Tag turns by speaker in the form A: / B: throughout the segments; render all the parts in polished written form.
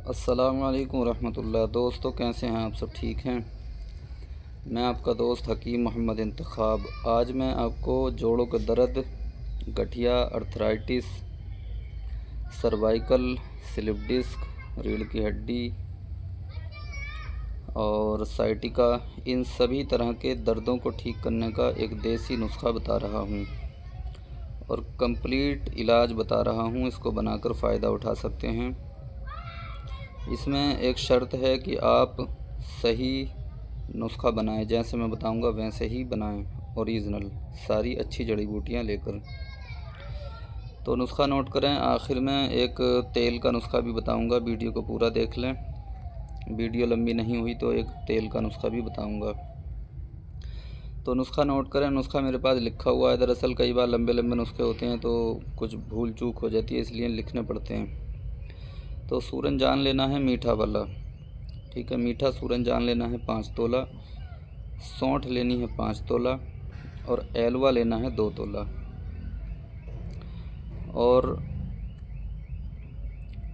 A: अस्सलामुअलैकुम रहमतुल्लाह। दोस्तों, कैसे हैं आप? सब ठीक हैं? मैं आपका दोस्त हकीम मोहम्मद इंतखाब। आज मैं आपको जोड़ों का दर्द, गठिया, अर्थराइटिस, सर्वाइकल, स्लिप डिस्क, रीढ़ की हड्डी और साइटिका, इन सभी तरह के दर्दों को ठीक करने का एक देसी नुस्खा बता रहा हूँ और कंप्लीट इलाज बता रहा हूँ। इसको बनाकर फ़ायदा उठा सकते हैं। इसमें एक शर्त है कि आप सही नुस्खा बनाएं, जैसे मैं बताऊंगा वैसे ही बनाएं, ओरिजिनल सारी अच्छी जड़ी बूटियां लेकर। तो नुस्खा नोट करें। आखिर में एक तेल का नुस्खा भी बताऊंगा, वीडियो को पूरा देख लें। वीडियो लंबी नहीं हुई तो एक तेल का नुस्खा भी बताऊंगा। तो नुस्खा नोट करें। नुस्खा मेरे पास लिखा हुआ है। दरअसल कई बार लंबे लंबे नुस्खे होते हैं तो कुछ भूल चूक हो जाती है, इसलिए लिखने पड़ते हैं। तो सूरन लेना है मीठा वाला, ठीक है। मीठा सूरन लेना है 5 तोला, सौंठ लेनी है 5 तोला और एलवा लेना है 2 तोला और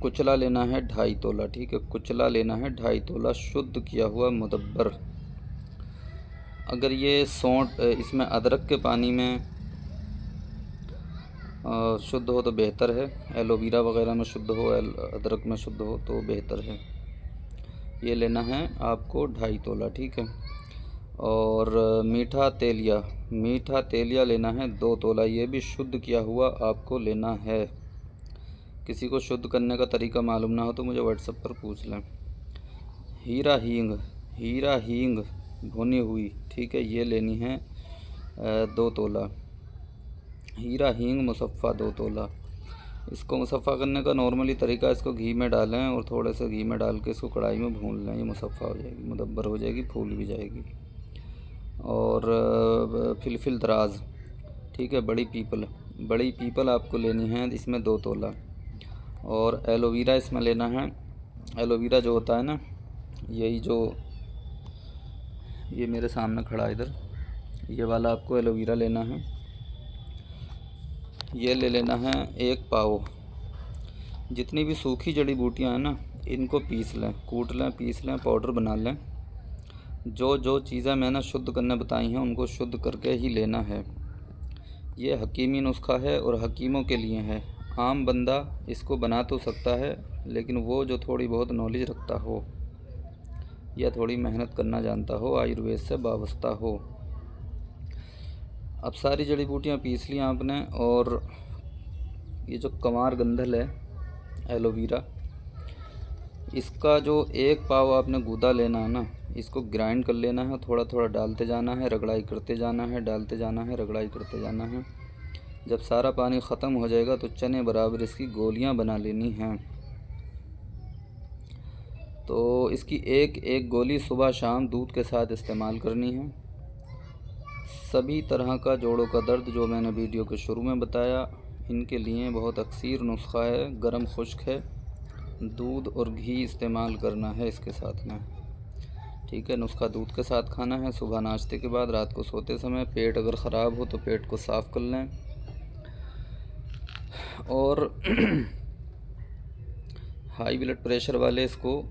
A: कुचला लेना है 2.5 तोला, ठीक है। कुचला लेना है 2.5 तोला शुद्ध किया हुआ मुदब्बर। अगर ये सौंठ इसमें अदरक के पानी में शुद्ध हो तो बेहतर है। एलोवेरा वगैरह में शुद्ध हो, अदरक में शुद्ध हो तो बेहतर है। ये लेना है आपको 2.5 तोला, ठीक है। और मीठा तेलिया लेना है 2 तोला। ये भी शुद्ध किया हुआ आपको लेना है। किसी को शुद्ध करने का तरीका मालूम ना हो तो मुझे व्हाट्सएप पर पूछ लें। हीरा हींग भुनी हुई, ठीक है, ये लेनी है 2 तोला। हीरा हींग मुसफ़ा 2 तोला। इसको मुसफ़ा करने का नॉर्मली तरीका, इसको घी में डालें और थोड़े से घी में डाल के इसको कढ़ाई में भून लें। ये मुसफ़ा हो जाएगी, मुदब्बर हो जाएगी, फूल भी जाएगी। और फिलफिल दराज, ठीक है, बड़ी पीपल आपको लेनी है, इसमें 2 तोला। और एलोवेरा इसमें लेना है। एलोवेरा जो होता है ना, यही जो ये मेरे सामने खड़ा है इधर, ये वाला आपको एलोवेरा लेना है। ये ले लेना है 1 पाव। जितनी भी सूखी जड़ी बूटियाँ हैं ना, इनको पीस लें, कूट लें, पीस लें, पाउडर बना लें। जो जो चीज़ें मैंने शुद्ध करने बताई हैं उनको शुद्ध करके ही लेना है। ये हकीमी नुस्खा है और हकीमों के लिए है। आम बंदा इसको बना तो सकता है, लेकिन वो जो थोड़ी बहुत नॉलेज रखता हो या थोड़ी मेहनत करना जानता हो, आयुर्वेद से वाबस्ता हो। अब सारी जड़ी बूटियाँ पीस ली आपने। और ये जो कंवार गंधल है, एलोवेरा, इसका जो 1 पाव आपने गूदा लेना है ना, इसको ग्राइंड कर लेना है। थोड़ा थोड़ा डालते जाना है, रगड़ाई करते जाना है, डालते जाना है, रगड़ाई करते जाना है। जब सारा पानी ख़त्म हो जाएगा तो चने बराबर इसकी गोलियां बना लेनी हैं। तो इसकी एक एक गोली सुबह शाम दूध के साथ इस्तेमाल करनी है। सभी तरह का जोड़ों का दर्द जो मैंने वीडियो के शुरू में बताया, इनके लिए बहुत अक्सीर नुस्खा है। गरम खुश्क है, दूध और घी इस्तेमाल करना है इसके साथ में, ठीक है। नुस्खा दूध के साथ खाना है, सुबह नाश्ते के बाद, रात को सोते समय। पेट अगर ख़राब हो तो पेट को साफ़ कर लें। और हाई ब्लड प्रेशर वाले इसको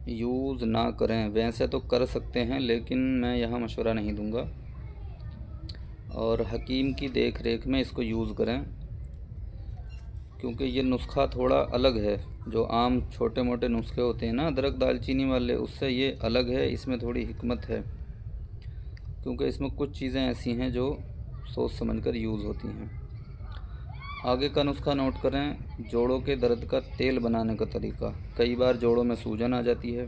A: यूज़ ना करें। वैसे तो कर सकते हैं, लेकिन मैं यहाँ मशवरा नहीं दूंगा। और हकीम की देख रेख में इसको यूज़ करें, क्योंकि ये नुस्खा थोड़ा अलग है। जो आम छोटे मोटे नुस्खे होते हैं ना, अदरक दालचीनी वाले, उससे ये अलग है। इसमें थोड़ी हिकमत है, क्योंकि इसमें कुछ चीज़ें ऐसी हैं जो सोच समझकर यूज़ होती हैं। आगे का नुस्खा नोट करें। जोड़ों के दर्द का तेल बनाने का तरीका। कई बार जोड़ों में सूजन आ जाती है,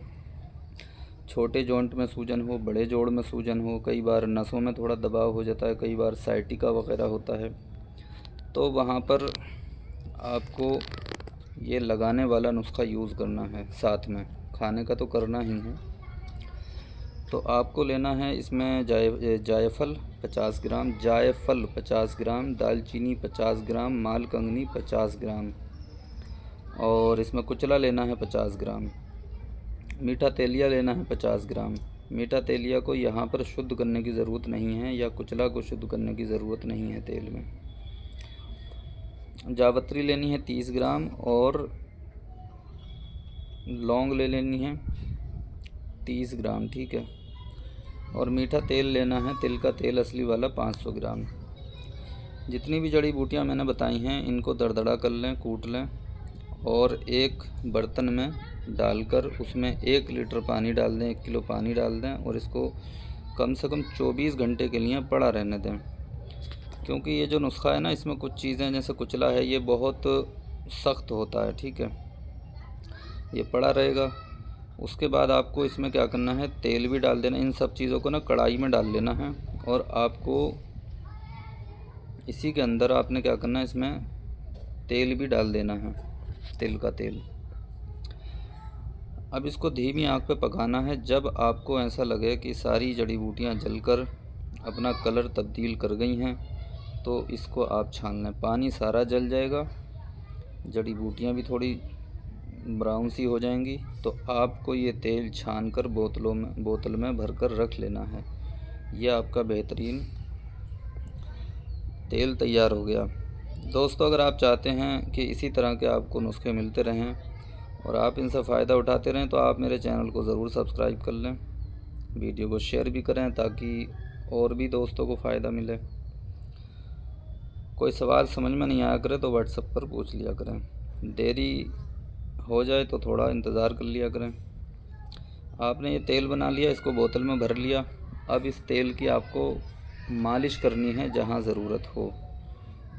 A: छोटे जॉइंट में सूजन हो, बड़े जोड़ में सूजन हो, कई बार नसों में थोड़ा दबाव हो जाता है, कई बार साइटिका वगैरह होता है। तो वहाँ पर आपको ये लगाने वाला नुस्खा यूज़ करना है, साथ में खाने का तो करना ही है। तो आपको लेना है इसमें जायफल 50 ग्राम, जायफल 50 ग्राम, दालचीनी 50 ग्राम, मालकंगनी 50 ग्राम और इसमें कुचला लेना है 50 ग्राम। मीठा तेलिया लेना है 50 ग्राम। मीठा तेलिया को यहाँ पर शुद्ध करने की ज़रूरत नहीं है, या कुचला को शुद्ध करने की ज़रूरत नहीं है तेल में। जावित्री लेनी है 30 ग्राम और लौंग ले लेनी है 30 ग्राम, ठीक है। और मीठा तेल लेना है, तिल का तेल असली वाला 500 ग्राम। जितनी भी जड़ी बूटियां मैंने बताई हैं इनको दरदरा कर लें, कूट लें और एक बर्तन में डालकर उसमें 1 लीटर पानी डाल दें, 1 किलो पानी डाल दें और इसको कम से कम 24 घंटे के लिए पड़ा रहने दें। क्योंकि ये जो नुस्खा है ना, इसमें कुछ चीज़ें जैसे कुचला है ये बहुत सख्त होता है, ठीक है। ये पड़ा रहेगा। उसके बाद आपको इसमें क्या करना है, तेल भी डाल देना। इन सब चीज़ों को ना कढ़ाई में डाल लेना है और आपको इसी के अंदर आपने क्या करना है, इसमें तेल भी डाल देना है, तिल का तेल। अब इसको धीमी आंच पे पकाना है। जब आपको ऐसा लगे कि सारी जड़ी बूटियाँ जलकर अपना कलर तब्दील कर गई हैं तो इसको आप छान लें। पानी सारा जल जाएगा, जड़ी बूटियाँ भी थोड़ी ब्राउन सी हो जाएंगी, तो आपको ये तेल छान कर बोतल में भर कर रख लेना है। यह आपका बेहतरीन तेल तैयार हो गया। दोस्तों, अगर आप चाहते हैं कि इसी तरह के आपको नुस्खे मिलते रहें और आप इनसे फ़ायदा उठाते रहें तो आप मेरे चैनल को ज़रूर सब्सक्राइब कर लें, वीडियो को शेयर भी करें ताकि और भी दोस्तों को फ़ायदा मिले। कोई सवाल समझ में नहीं आया करे तो व्हाट्सएप पर पूछ लिया करें, देरी हो जाए तो थोड़ा इंतज़ार कर लिया करें। आपने ये तेल बना लिया, इसको बोतल में भर लिया। अब इस तेल की आपको मालिश करनी है जहाँ ज़रूरत हो,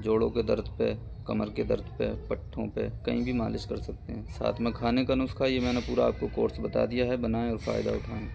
A: जोड़ों के दर्द पे, कमर के दर्द पे, पट्ठों पे, कहीं भी मालिश कर सकते हैं। साथ में खाने का नुस्खा ये मैंने पूरा आपको कोर्स बता दिया है, बनाएं और फ़ायदा उठाएं।